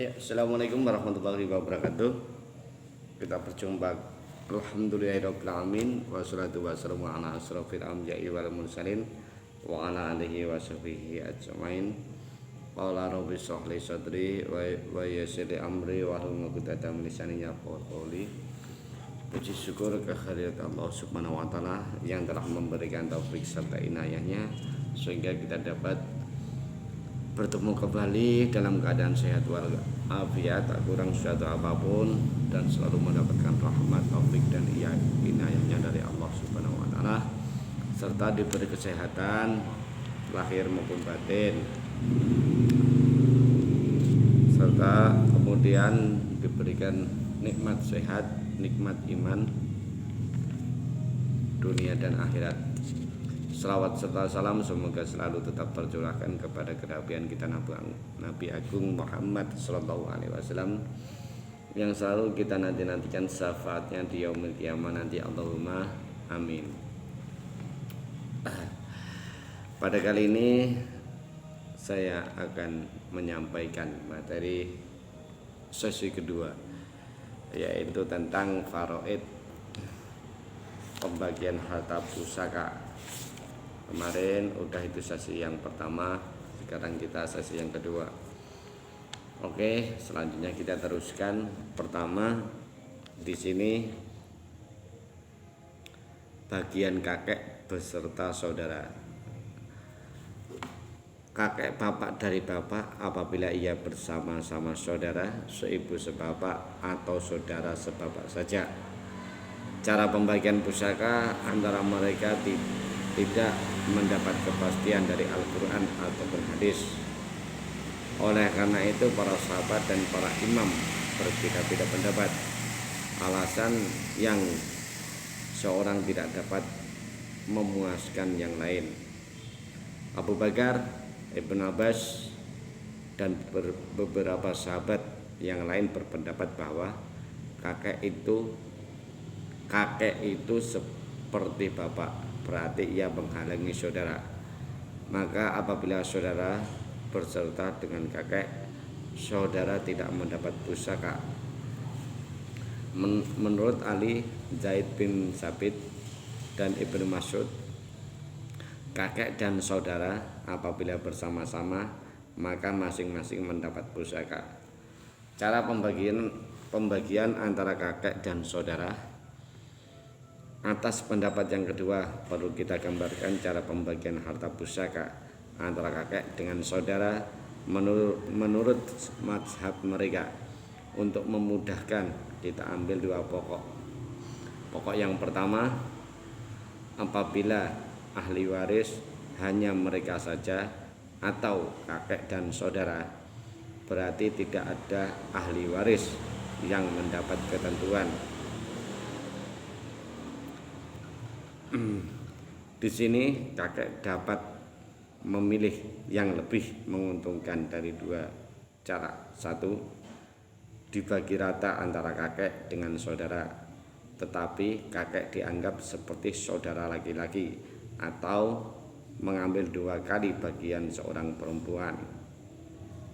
Ya, Assalamualaikum warahmatullahi wabarakatuh. Kita berjumpa. Alhamdulillahirabbil alamin wassalatu wassalamu ala asrofil anbiya'i wal mursalin wa ala alihi wa sahbihi ajmain. Qala rabbi shrah li sadri wa yassir li amri wa hlul 'uqdatam min lisani yafqahu qawli. Puji syukur kehadirat Allah Subhanahu wa taala yang telah memberikan taufik serta inayahnya sehingga kita dapat bertemu kembali dalam keadaan sehat walafiat, tak kurang suatu apapun, dan selalu mendapatkan rahmat, taufik dan inayahnya dari Allah Subhanahu wa taala, serta diberi kesehatan lahir maupun batin, serta kemudian diberikan nikmat sehat, nikmat iman dunia dan akhirat. Selawat serta salam semoga selalu tetap tercurahkan kepada kenabian kita Nabi Agung Muhammad Sallallahu Alaihi Wasallam yang selalu kita nantikan syafaatnya di yaumil qiyamah nanti. Allahumma amin. Pada kali ini saya akan menyampaikan materi sesi kedua, yaitu tentang faraid, pembagian harta pusaka. Kemarin udah itu sesi yang pertama, sekarang kita sesi yang kedua. Oke, selanjutnya kita teruskan. Pertama, di sini bagian kakek beserta saudara. Kakek bapak dari bapak apabila ia bersama-sama saudara, seibu sebapak atau saudara sebapak saja. Cara pembagian pusaka antara mereka tidak mendapat kepastian dari Al-Quran ataupun hadis. Oleh karena itu para sahabat dan para imam berbeda-beda pendapat. Alasan yang seorang tidak dapat memuaskan yang lain. Abu Bakar, Ibnu Abbas dan beberapa sahabat yang lain berpendapat bahwa kakek itu seperti bapak, berarti ia menghalangi saudara. Maka apabila saudara berserta dengan kakek, saudara tidak mendapat pusaka. Menurut Ali, Zaid bin Sabit dan Ibnu Mas'ud, kakek dan saudara apabila bersama-sama maka masing-masing mendapat pusaka. Cara pembagian antara kakek dan saudara. Atas pendapat yang kedua, perlu kita gambarkan cara pembagian harta pusaka antara kakek dengan saudara menurut mazhab mereka. Untuk memudahkan, kita ambil dua pokok. Pokok yang pertama, apabila ahli waris hanya mereka saja atau kakek dan saudara, berarti tidak ada ahli waris yang mendapat ketentuan. Di sini kakek dapat memilih yang lebih menguntungkan dari dua cara. Satu, dibagi rata antara kakek dengan saudara, tetapi kakek dianggap seperti saudara laki-laki, atau mengambil dua kali bagian seorang perempuan.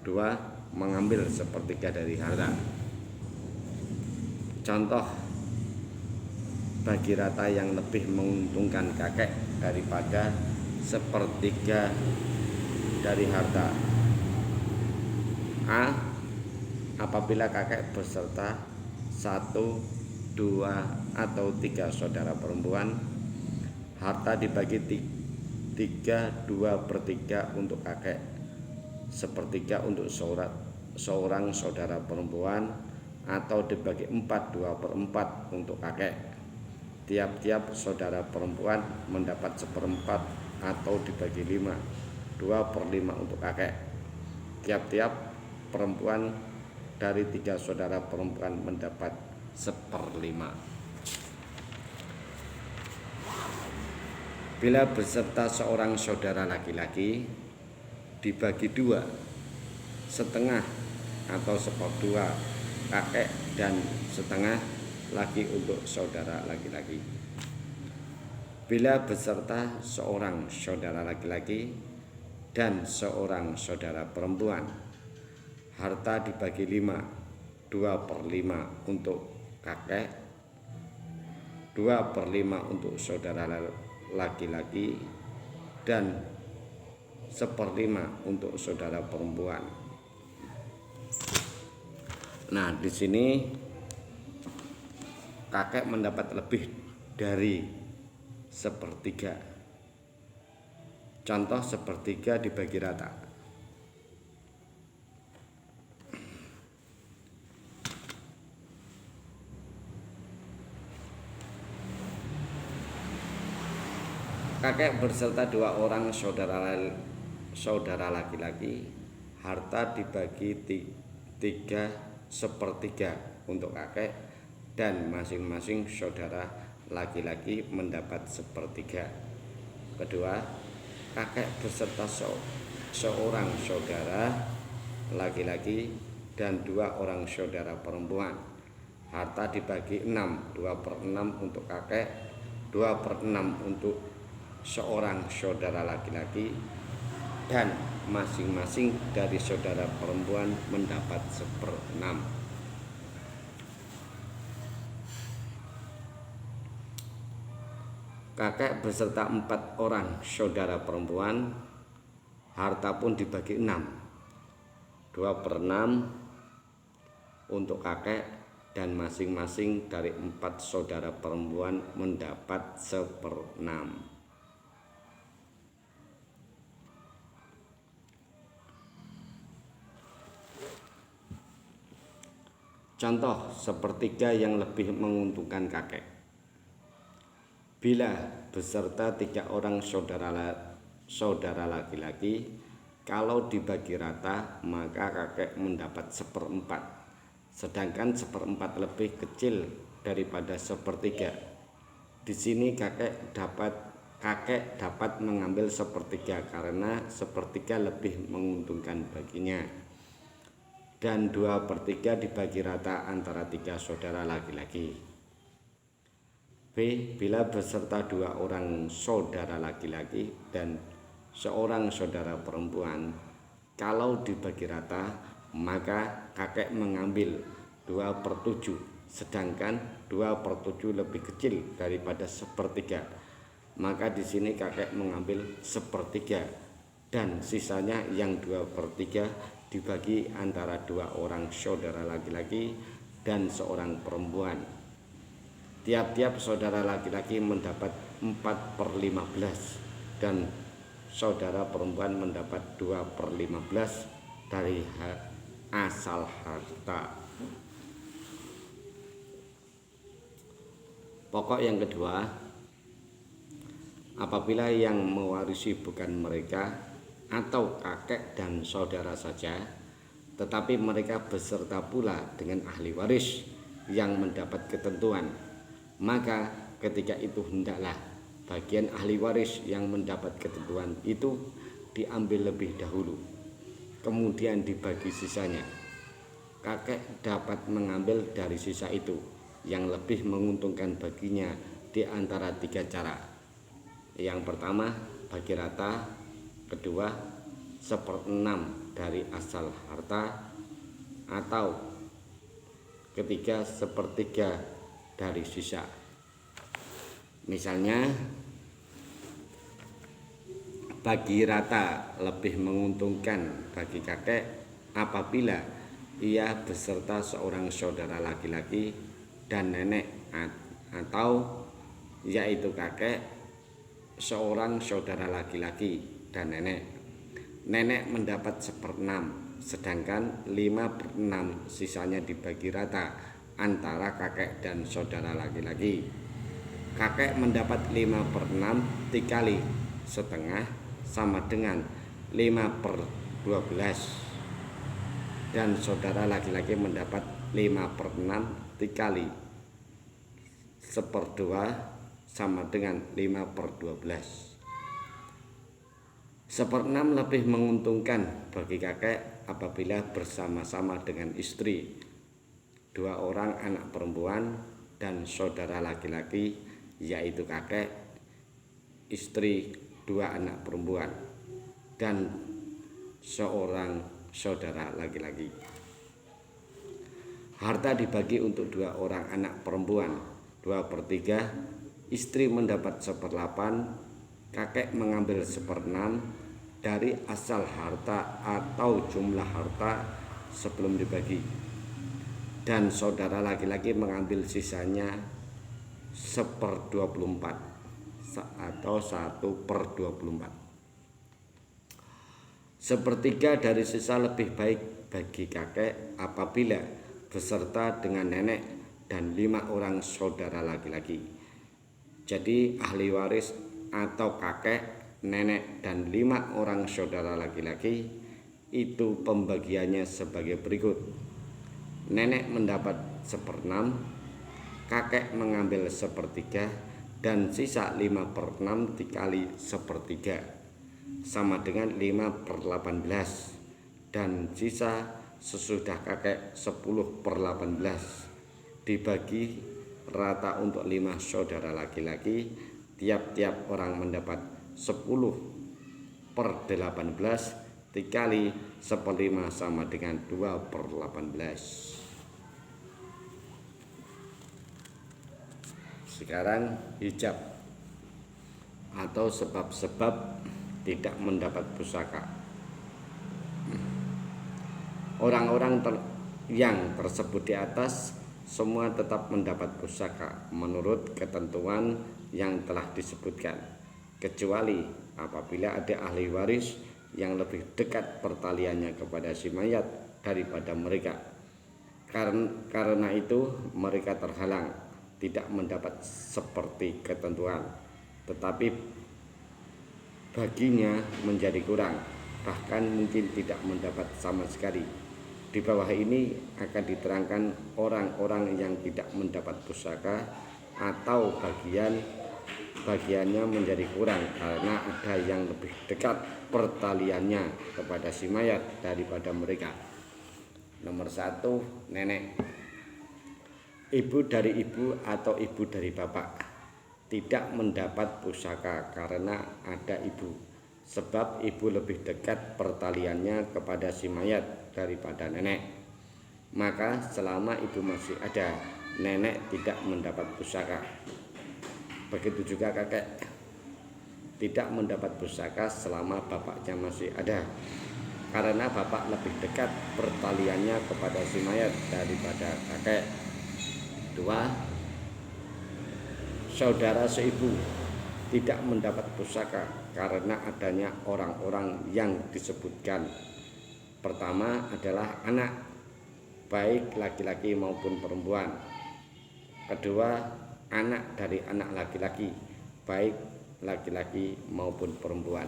Dua, mengambil sepertiga dari harta. Contoh, bagi rata yang lebih menguntungkan kakek daripada sepertiga dari harta. A, apabila kakek beserta 1, 2, atau 3 saudara perempuan, harta dibagi 3, 2/3 untuk kakek, sepertiga untuk seorang saudara perempuan, atau dibagi 4, 2/4 untuk kakek. Tiap-tiap saudara perempuan mendapat 1/4 atau dibagi 5, 2/5 untuk kakek. Tiap-tiap perempuan dari 3 saudara perempuan mendapat 1/5. Bila beserta seorang saudara laki-laki, dibagi 2, setengah atau 1/2 kakek dan setengah lagi untuk saudara laki-laki. Bila beserta seorang saudara laki-laki dan seorang saudara perempuan, harta dibagi 5, 2/5 untuk kakek, 2/5 untuk saudara laki-laki, dan 1/5 untuk saudara perempuan. Nah, di sini kakek mendapat lebih dari 1/3. Contoh 1/3 dibagi rata. Kakek berserta 2 orang saudara laki-laki, harta dibagi 3/1/3 untuk kakek, dan masing-masing saudara laki-laki mendapat 1/3. Kedua, kakek berserta seorang saudara laki-laki dan 2 orang saudara perempuan, harta dibagi 6, 2/6 untuk kakek, 2/6 untuk seorang saudara laki-laki, dan masing-masing dari saudara perempuan mendapat 1/6. Kakek beserta 4 orang saudara perempuan, harta pun dibagi 6, 2/6 untuk kakek, dan masing-masing dari 4 saudara perempuan mendapat 1/6. Contoh 1/3 yang lebih menguntungkan kakek. Bila beserta 3 orang saudara laki-laki, kalau dibagi rata maka kakek mendapat 1/4, sedangkan 1/4 lebih kecil daripada 1/3. Di sini kakek dapat mengambil 1/3 karena 1/3 lebih menguntungkan baginya, dan 2/3 dibagi rata antara 3 saudara laki-laki. B. Bila beserta 2 orang saudara laki-laki dan seorang saudara perempuan, kalau dibagi rata maka kakek mengambil 2/7, sedangkan 2/7 lebih kecil daripada 1/3. Maka di sini kakek mengambil 1/3 dan sisanya yang 2/3 dibagi antara 2 orang saudara laki-laki dan seorang perempuan. Tiap-tiap saudara laki-laki mendapat 4/15 dan saudara perempuan mendapat 2/15 dari asal harta. Pokok yang kedua, apabila yang mewarisi bukan mereka atau kakek dan saudara saja, tetapi mereka beserta pula dengan ahli waris yang mendapat ketentuan, maka ketika itu hendaklah bagian ahli waris yang mendapat ketentuan itu diambil lebih dahulu, kemudian dibagi sisanya. Kakek dapat mengambil dari sisa itu yang lebih menguntungkan baginya di antara 3 cara. Yang pertama, bagi rata. Kedua, 1/6 dari asal harta. Atau ketiga, 1/3 dari sisa. Misalnya, bagi rata lebih menguntungkan bagi kakek apabila ia beserta seorang saudara laki-laki dan nenek, atau yaitu kakek, seorang saudara laki-laki dan nenek. Nenek mendapat 1/6, sedangkan 5/6 sisanya dibagi rata antara kakek dan saudara laki-laki. Kakek mendapat 5/6 dikali setengah sama dengan 5/12, dan saudara laki-laki mendapat 5/6 dikali 1/2 sama dengan 5/12. 1/6 lebih menguntungkan bagi kakek apabila bersama-sama dengan istri, 2 orang anak perempuan, dan saudara laki-laki, yaitu kakek, istri, 2 anak perempuan, dan seorang saudara laki-laki. Harta dibagi untuk 2 orang anak perempuan, 2/3, istri mendapat 1/8, kakek mengambil 1/6 dari asal harta atau jumlah harta sebelum dibagi, dan saudara laki-laki mengambil sisanya 1/24 atau 1/24. 1/3 dari sisa lebih baik bagi kakek apabila beserta dengan nenek dan 5 orang saudara laki-laki. Jadi ahli waris atau kakek, nenek, dan 5 orang saudara laki-laki itu pembagiannya sebagai berikut. Nenek mendapat 1/6, kakek mengambil 1/3, dan sisa 5/6 dikali 1/3 sama dengan 5/18, dan sisa sesudah kakek 10/18 dibagi rata untuk 5 saudara laki-laki. Tiap-tiap orang mendapat 10/18 dikali 1/5 sama dengan 2/18. Sekarang hijab atau sebab-sebab tidak mendapat pusaka. Orang-orang yang tersebut di atas semua tetap mendapat pusaka menurut ketentuan yang telah disebutkan, kecuali apabila ada ahli waris yang lebih dekat pertaliannya kepada si mayat daripada mereka. Karena itu mereka terhalang tidak mendapat seperti ketentuan, tetapi baginya menjadi kurang, bahkan mungkin tidak mendapat sama sekali. Di bawah ini akan diterangkan orang-orang yang tidak mendapat pusaka atau bagiannya menjadi kurang karena ada yang lebih dekat pertaliannya kepada si mayat daripada mereka. Nomor 1, nenek. Ibu dari ibu atau ibu dari bapak tidak mendapat pusaka karena ada ibu, sebab ibu lebih dekat pertaliannya kepada si mayat daripada nenek. Maka selama ibu masih ada, nenek tidak mendapat pusaka. Begitu juga kakek tidak mendapat pusaka selama bapaknya masih ada, karena bapak lebih dekat pertaliannya kepada si mayat daripada kakek. 2, saudara seibu tidak mendapat pusaka karena adanya orang-orang yang disebutkan. Pertama adalah anak, baik laki-laki maupun perempuan. Kedua, anak dari anak laki-laki, baik laki-laki maupun perempuan.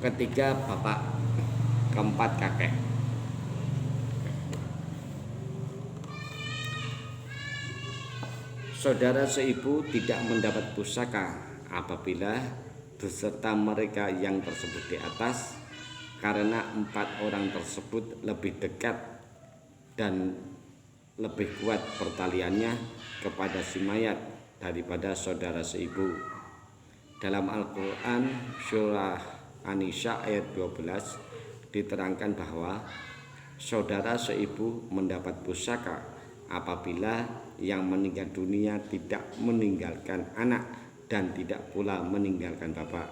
Ketiga, bapak. Keempat, kakek. Saudara seibu tidak mendapat pusaka apabila beserta mereka yang tersebut di atas, karena 4 orang tersebut lebih dekat dan lebih kuat pertaliannya kepada si mayat daripada saudara seibu. Dalam Al-Quran surah An-Nisa ayat 12 diterangkan bahwa saudara seibu mendapat pusaka apabila yang meninggal dunia tidak meninggalkan anak dan tidak pula meninggalkan bapak.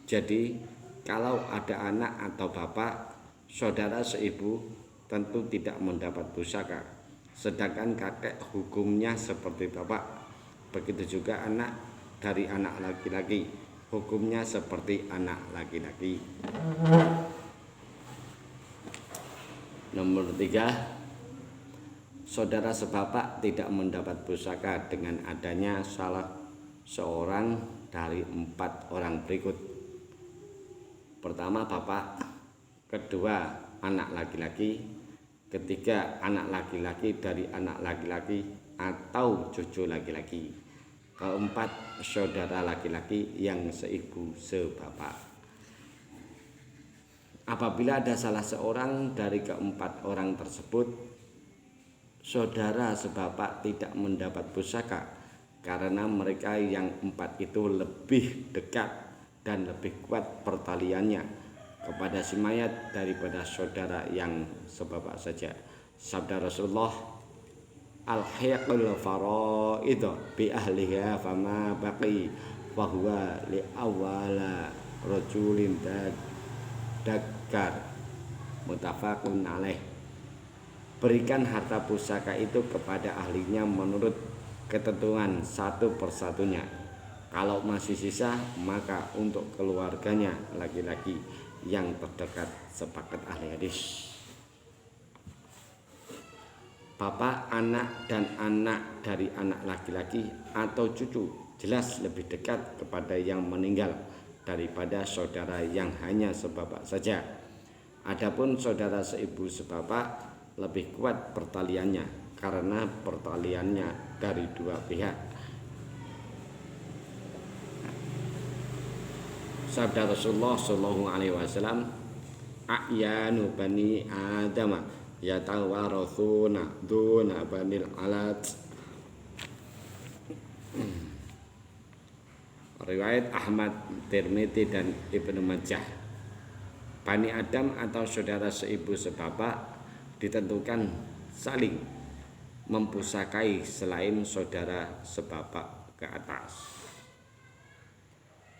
Jadi kalau ada anak atau bapak, saudara seibu tentu tidak mendapat pusaka. Sedangkan kakek hukumnya seperti bapak. Begitu juga anak dari anak laki-laki, hukumnya seperti anak laki-laki. Nomor 3, saudara sebapak tidak mendapat pusaka dengan adanya salah seorang dari 4 orang berikut. Pertama, bapak. Kedua, anak laki-laki. Ketiga, anak laki-laki dari anak laki-laki atau cucu laki-laki. Keempat, saudara laki-laki yang seibu sebapak. Apabila ada salah seorang dari keempat orang tersebut, saudara sebapak tidak mendapat pusaka karena mereka yang 4 itu lebih dekat dan lebih kuat pertaliannya kepada si mayat daripada saudara yang sebapak saja. Sabda Rasulullah, al-hiqul faraid bi ahliha fama baqi wa huwa li awwala rajulin dakkar, muttafaqun alaih. Berikan harta pusaka itu kepada ahlinya menurut ketentuan satu persatunya. Kalau masih sisa, maka untuk keluarganya laki-laki yang terdekat, sepakat ahli hadis. Bapak, anak, dan anak dari anak laki-laki atau cucu jelas lebih dekat kepada yang meninggal daripada saudara yang hanya sebapak saja. Adapun saudara seibu sebapak lebih kuat pertaliannya karena pertaliannya dari dua pihak. Sabda Rasulullah sallallahu alaihi wasallam, a'yanu bani Adam yatawarathuna duna banil alat. Riwayat Ahmad, Tirmidzi dan Ibnu Majah. Bani Adam atau saudara seibu sebapak ditentukan saling mempusakai selain saudara sebapak ke atas.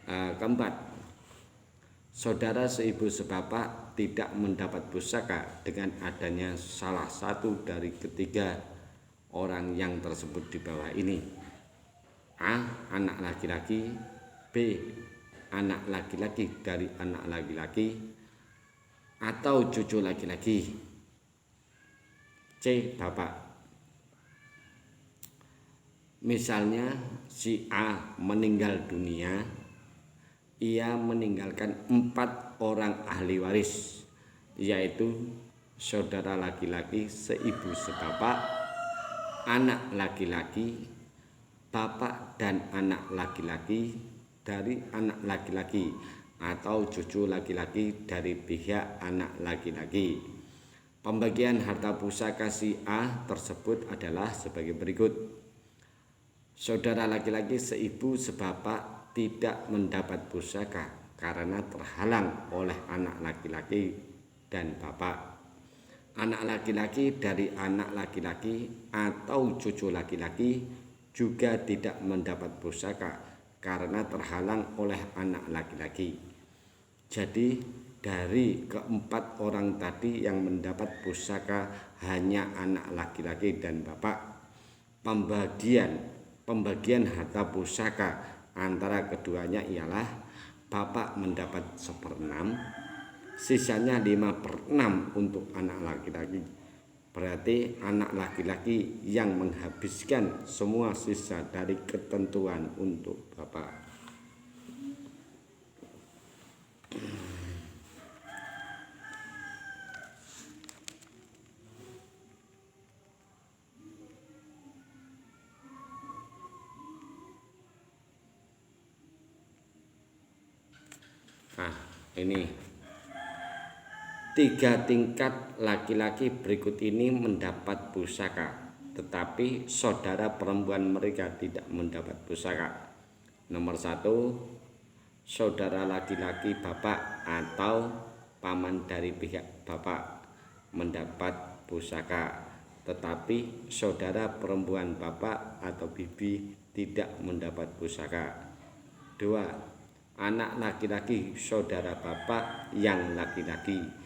Keempat, saudara seibu sebapak tidak mendapat pusaka dengan adanya salah satu dari ketiga orang yang tersebut di bawah ini. A. Anak laki-laki. B. Anak laki-laki dari anak laki-laki atau cucu laki-laki. C. Bapak. Misalnya si A meninggal dunia, ia meninggalkan 4 orang ahli waris, yaitu saudara laki-laki seibu sebapak, anak laki-laki, bapak dan anak laki-laki dari anak laki-laki atau cucu laki-laki dari pihak anak laki-laki. Pembagian harta pusaka si A tersebut adalah sebagai berikut. Saudara laki-laki seibu sebapak tidak mendapat pusaka karena terhalang oleh anak laki-laki dan bapak. Anak laki-laki dari anak laki-laki atau cucu laki-laki juga tidak mendapat pusaka karena terhalang oleh anak laki-laki. Jadi dari keempat orang tadi yang mendapat pusaka hanya anak laki-laki dan bapak. Pembagian harta pusaka antara keduanya ialah bapak mendapat 1/6, sisanya 5/6 untuk anak laki-laki. Berarti anak laki-laki yang menghabiskan semua sisa dari ketentuan untuk bapak. Nah, ini 3 tingkat laki-laki berikut ini mendapat pusaka, tetapi saudara perempuan mereka tidak mendapat pusaka. Nomor 1, saudara laki-laki bapak atau paman dari pihak bapak mendapat pusaka, tetapi saudara perempuan bapak atau bibi tidak mendapat pusaka. 2, anak laki-laki saudara bapak yang laki-laki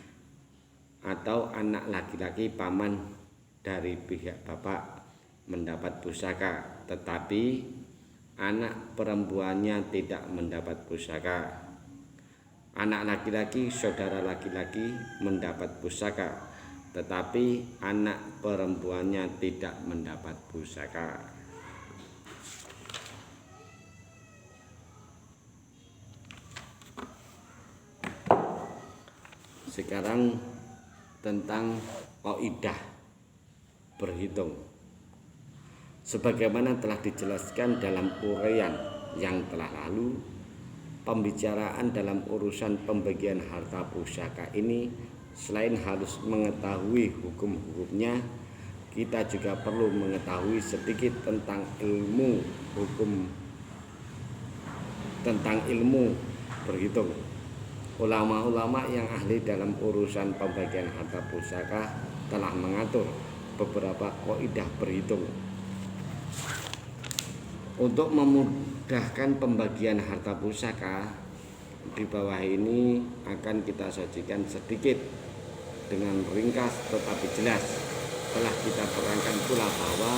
atau anak laki-laki paman dari pihak bapak mendapat pusaka, tetapi anak perempuannya tidak mendapat pusaka. Anak laki-laki saudara laki-laki mendapat pusaka, tetapi anak perempuannya tidak mendapat pusaka. Sekarang tentang kaidah berhitung. Sebagaimana telah dijelaskan dalam uraian yang telah lalu, pembicaraan dalam urusan pembagian harta pusaka ini selain harus mengetahui hukum-hukumnya, kita juga perlu mengetahui sedikit tentang ilmu berhitung. Ulama-ulama yang ahli dalam urusan pembagian harta pusaka telah mengatur beberapa kaidah berhitung. Untuk memudahkan pembagian harta pusaka, di bawah ini akan kita sajikan sedikit dengan ringkas tetapi jelas. Telah kita terangkan pula bahwa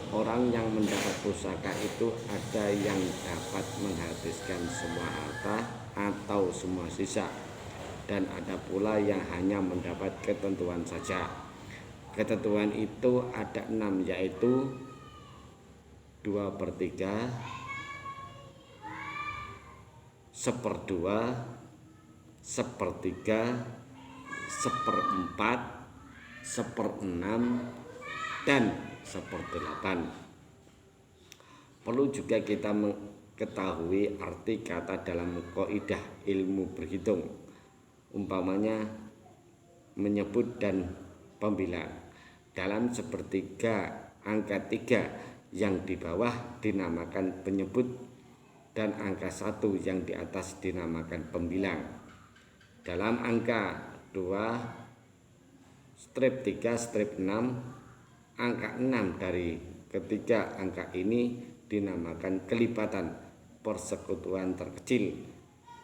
orang yang mendapat pusaka itu ada yang dapat menghabiskan semua harta atau semua sisa, dan ada pula yang hanya mendapat ketentuan saja. Ketentuan itu ada 6, yaitu 2/3, 1/2, 1/3, 1/4, 1/6, dan 1/8. Perlu juga kita mengetahui arti kata dalam kaidah ilmu berhitung, umpamanya menyebut dan pembilang. Dalam 1/3 angka 3 yang di bawah dinamakan penyebut dan angka 1 yang di atas dinamakan pembilang. Dalam angka 2/3/6, angka 6 dari ketiga angka ini dinamakan kelipatan persekutuan terkecil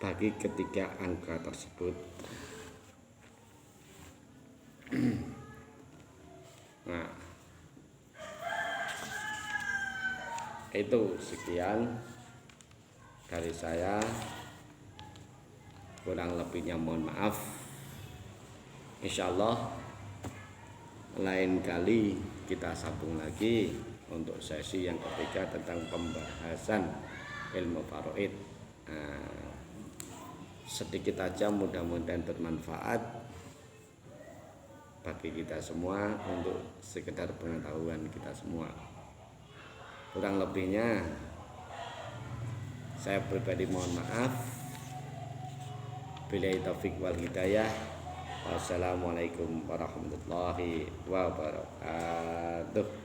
bagi ketiga angka tersebut. Nah, itu sekian dari saya, kurang lebihnya mohon maaf. Insyaallah lain kali kita sambung lagi untuk sesi yang ketiga tentang pembahasan ilmu faraid. Sedikit aja, mudah-mudahan bermanfaat bagi kita semua untuk sekedar pengetahuan kita semua. Kurang lebihnya saya pribadi mohon maaf. Billahi taufik wal hidayah. Wassalamualaikum warahmatullahi wabarakatuh.